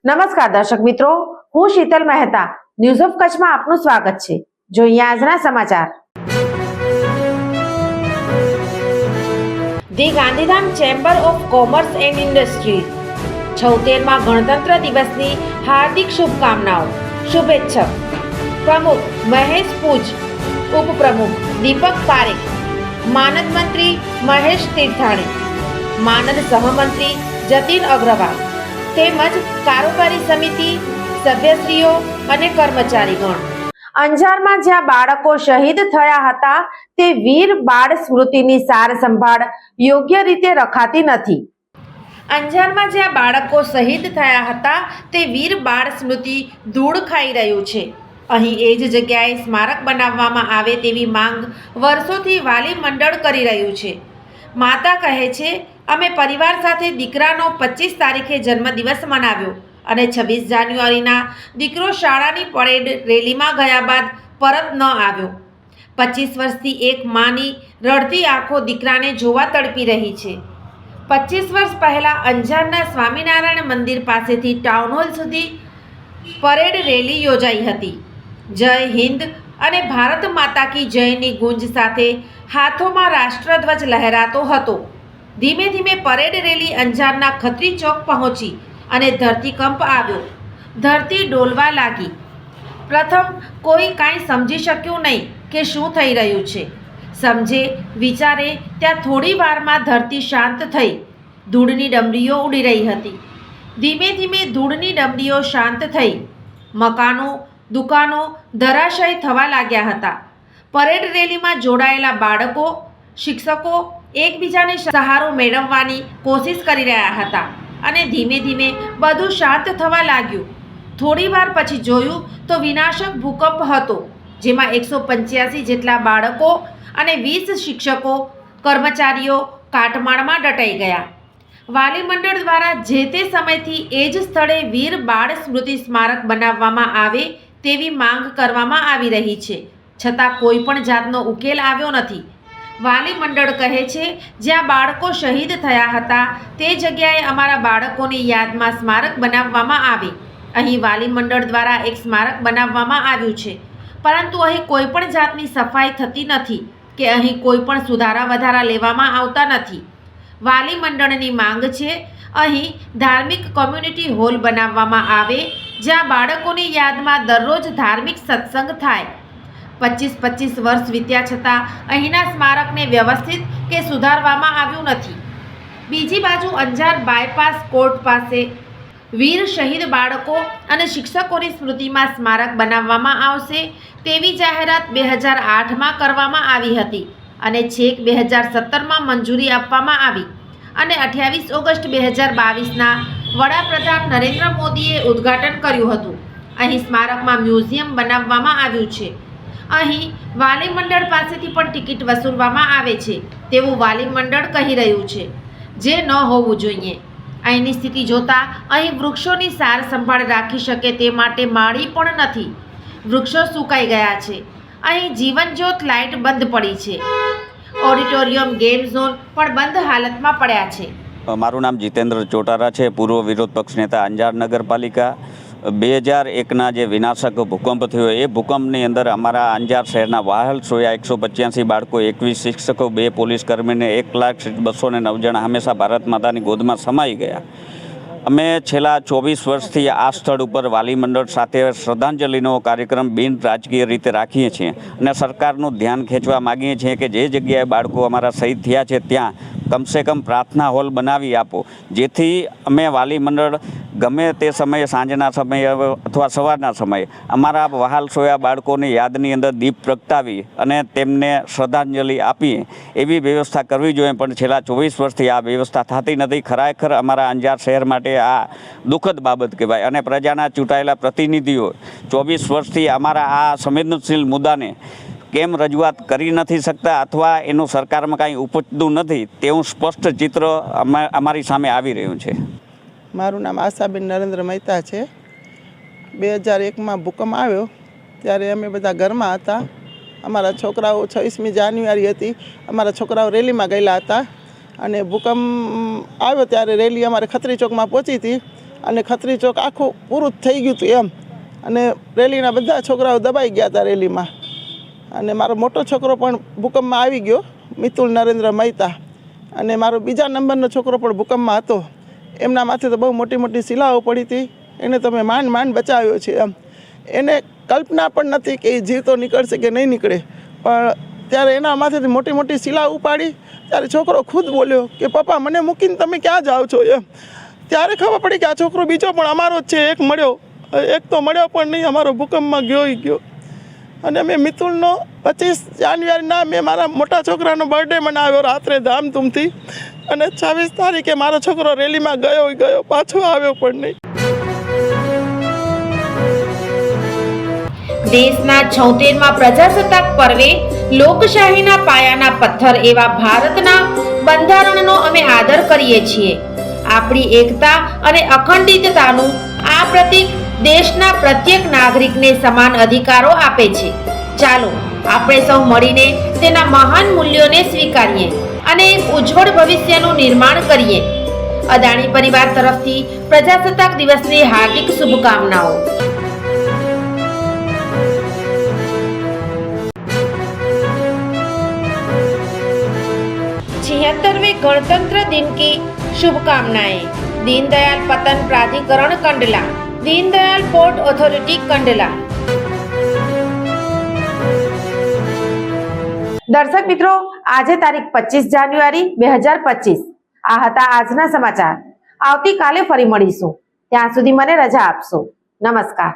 નમસ્કાર દર્શક મિત્રો, હું શીતલ મહેતા ન્યૂઝ ઓફ કચ્છમાં આપનું સ્વાગત છે। જોઈએ આજના સમાચાર। The Gandhidham chamber of commerce and industry 76મા ગણતંત્ર દિવસની હાર્દિક શુભકામનાઓ। શુભેચ્છક પ્રમુખ મહેશ પૂજ, ઉપપ્રમુખ દીપક પારેખ, માનદ મંત્રી મહેશ તીર્થાણી, માનદ સહમંત્રી જતીન અગ્રવાલ તેમજ કારોબારી સમિતિ સભ્યશ્રીઓ અને કર્મચારીગણ। અંજારમાં જ્યાં બાળકો શહીદ થયા હતા તે વીર બાળ સ્મૃતિની સાર સંભાળ યોગ્ય રીતે રખાતી નથી। અંજારમાં જ્યાં બાળકો શહીદ થયા હતા તે વીર બાળ સ્મૃતિ ધૂળ ખાઈ રહ્યું છે। અહીં એ જ જગ્યાએ સ્મારક બનાવવામાં આવે તેવી માંગ વર્ષોથી વાલી મંડળ કરી રહ્યું છે। માતા કહે છે, અમે પરિવાર સાથે દીકરાનો 25 તારીખે જન્મદિવસ મનાવ્યો અને 26 જાન્યુઆરીના દીકરો શાળાની પરેડ રેલીમાં ગયા બાદ પરત ન આવ્યો। 25 વર્ષથી એક માની રડતી આંખો દીકરાને જોવા તડપી રહી છે। 25 વર્ષ પહેલાં અંજારના સ્વામિનારાયણ મંદિર પાસેથી ટાઉન હોલ સુધી પરેડ રેલી યોજાઈ હતી। જય હિન્દ અને ભારત માતા કી જયની ગુંજ સાથે હાથોમાં રાષ્ટ્રધ્વજ લહેરાતો હતો। ધીમે ધીમે પરેડ રેલી અંજારના ખત્રી ચોક પહોંચી અને ધરતીકંપ આવ્યો। ધરતી ડોલવા લાગી। પ્રથમ કોઈ કાંઈ સમજી શક્યું નહીં કે શું થઈ રહ્યું છે। સમજે વિચારે ત્યાં થોડી વારમાં ધરતી શાંત થઈ। ધૂળની ડમરીઓ ઉડી રહી હતી। ધીમે ધીમે ધૂળની ડમરીઓ શાંત થઈ। મકાનો, દુકાનો ધરાશાયી થવા લાગ્યા હતા। પરેડ રેલીમાં જોડાયેલા બાળકો, શિક્ષકો એકબીજાને સહારો મેળવવાની કોશિશ કરી રહ્યા હતા અને ધીમે ધીમે બધું શાંત થવા લાગ્યું। થોડી વાર પછી જોયું તો વિનાશક ભૂકંપ હતો, જેમાં 185 જેટલા બાળકો અને 20 શિક્ષકો, કર્મચારીઓ કાટમાળમાં દટાઈ ગયા। વાલી મંડળ દ્વારા જે તે સમયથી એ જ સ્થળે વીર બાળ સ્મૃતિ સ્મારક બનાવવામાં આવે તેવી માંગ કરવામાં આવી રહી છે, છતાં કોઈ પણ જાતનો ઉકેલ આવ્યો નથી। વાલી મંડળ કહે છે, જ્યાં બાળકો શહીદ થયા હતા તે જગ્યાએ અમારા બાળકોની યાદમાં સ્મારક બનાવવામાં આવે। અહીં વાલી મંડળ દ્વારા એક સ્મારક બનાવવામાં આવ્યું છે, પરંતુ અહીં કોઈ પણ જાતની સફાઈ થતી નથી કે અહીં કોઈ પણ સુધારા વધારા લેવામાં આવતા નથી। વાલી મંડળની માંગ છે, અહીં ધાર્મિક કોમ્યુનિટી હોલ બનાવવામાં આવે જ્યાં બાળકોની યાદમાં દરરોજ ધાર્મિક સત્સંગ થાય। 25 વર્ષ વીત્યા છતાં અહીંના સ્મારકને વ્યવસ્થિત કે સુધારવામાં આવ્યું નથી। બીજી બાજુ અંજાર બાયપાસ કોર્ટ પાસે વીર શહીદ બાળકો અને શિક્ષકોની સ્મૃતિમાં સ્મારક બનાવવામાં આવશે તેવી જાહેરાત 2008માં કરવામાં આવી હતી અને છેક 2017માં મંજૂરી આપવામાં આવી અને 28 ઓગસ્ટ 2022ના વડાપ્રધાન નરેન્દ્ર મોદીએ ઉદ્ઘાટન કર્યું હતું। અહીં સ્મારકમાં મ્યુઝિયમ બનાવવામાં આવ્યું છે। અહીં વાલી મંડળ પાસેથી પણ ટિકિટ વસૂલવામાં આવે છે તેવું વાલી મંડળ કહી રહ્યું છે, જે ન હોવું જોઈએ। અહીંની સ્થિતિ જોતાં અહીં વૃક્ષોની સાર સંભાળ રાખી શકે તે માટે માળી પણ નથી। વૃક્ષો સુકાઈ ગયા છે। અહીં જીવનજ્યોત લાઇટ બંધ પડી છે। ઓડિટોરિયમ, ગેમ ઝોન પણ બંધ હાલતમાં પડ્યા છે। મારું નામ જીતેન્દ્ર ચોટારા છે, પૂર્વ વિરોધ પક્ષ નેતા અંજાર નગરપાલિકા। 2001ના જે વિનાશક ભૂકંપ થયો એ ભૂકંપની અંદર અમારા અંજાર શહેરના વાહલ સોયા 185 બાળકો, 21 શિક્ષકો, 2 પોલીસ કર્મીને 1,0209 જણા હંમેશા ભારત માતાની ગોદમાં સમાઈ ગયા। અમે છેલ્લા 24 વર્ષથી આ સ્થળ ઉપર વાલી મંડળ સાથે શ્રદ્ધાંજલિનો કાર્યક્રમ બિન રાજકીય રીતે રાખીએ છીએ અને સરકારનું ધ્યાન ખેંચવા માગીએ છીએ કે જે જગ્યાએ બાળકો અમારા શહીદ થયા છે ત્યાં કમસે કમ પ્રાર્થના હોલ બનાવી આપો, જેથી અમે વાલી મંડળ ગમે તે સમયે, સાંજના સમયે અથવા સવારના સમયે અમારા વહાલ સોયા બાળકોની યાદની અંદર દીપ પ્રગટાવી અને તેમને શ્રદ્ધાંજલિ આપીએ એવી વ્યવસ્થા કરવી જોઈએ, પણ છેલ્લા 24 વર્ષથી આ વ્યવસ્થા થતી નથી। ખરેખર અમારા અંજાર શહેર માટે આ દુઃખદ બાબત કહેવાય અને પ્રજાના ચૂંટાયેલા પ્રતિનિધિઓ 24 વર્ષથી અમારા આ સંવેદનશીલ મુદ્દાને કેમ રજૂઆત કરી નથી શકતા અથવા એનું સરકારમાં કાંઈ ઉપજતું નથી તેવું સ્પષ્ટ ચિત્ર અમારી સામે આવી રહ્યું છે। મારું નામ આશાબેન નરેન્દ્ર મહેતા છે। 2001માં ભૂકંપ આવ્યો ત્યારે અમે બધા ઘરમાં હતા। અમારા છોકરાઓ 26મી જાન્યુઆરી હતી, અમારા છોકરાઓ રેલીમાં ગયેલા હતા અને ભૂકંપ આવ્યો ત્યારે રેલી અમારે ખત્રી ચોકમાં પહોંચી હતી અને ખત્રી ચોક આખું પૂરું જ થઈ ગયું હતું એમ. અને રેલીના બધા છોકરાઓ દબાઈ ગયા હતા રેલીમાં. અને મારો મોટો છોકરો પણ ભૂકંપમાં આવી ગયો, મિતુલ નરેન્દ્ર મહેતા. અને મારો બીજા નંબરનો છોકરો પણ ભૂકંપમાં હતો. એમના માથે તો બહુ મોટી મોટી શિલાઓ પડી હતી. એને તમે માંડ બચાવ્યો છે એમ. એને કલ્પના પણ નથી કે એ જીવતો નીકળશે કે નહીં નીકળે. પણ ત્યારે એના માથેથી મોટી મોટી શિલા ઉપાડી ત્યારે છોકરો ખુદ બોલ્યો કે પપ્પા મને મૂકીને તમે ક્યાં જાઓ છો એમ. ત્યારે ખબર પડી કે આ છોકરો બીજો પણ અમારો જ છે. એક તો મળ્યો પણ નહીં, અમારો ભૂકંપમાં ગયો. અને મેં મિતુલનો 25 જાન્યુઆરીના મેં મારા મોટા છોકરાનો બર્થડે મનાવ્યો રાત્રે ધામધૂમથી. અને 26 તારીખે મારો છોકરો રેલીમાં ગયો, પાછો આવ્યો પણ નહીં. દેશના 76મા પ્રજાસત્તાક પર્વે લોકશાહીના પાયાના પથ્થર એવા ભારતના બંધારણનો અમે આદર કરીએ છીએ. આપણી એકતા અને અખંડિતતાનું આ પ્રતીક દેશના પ્રત્યેક નાગરિકને સમાન અધિકારો આપે છે. ચાલો આપણે સૌ મળીને તેના મહાન મૂલ્યોને સ્વીકારીએ અને એક ઉજ્જવળ ભવિષ્યનું નિર્માણ કરીએ. અદાણી પરિવાર તરફથી પ્રજાસત્તાક દિવસની હાર્દિક શુભકામનાઓ. 76वें गणतंत्र दिन की शुभकामनाएं. दीनदयाल पतन प्राधिकरण कंडला, दीनदयाल पोर्ट ऑथोरिटी कंडला. દર્શક મિત્રો, આજે તારીખ 25 જાન્યુઆરી 2025. આ હતા આજના સમાચાર. આવતીકાલે ફરી મળીશું. ત્યાં સુધી મને રજા આપશો. નમસ્કાર.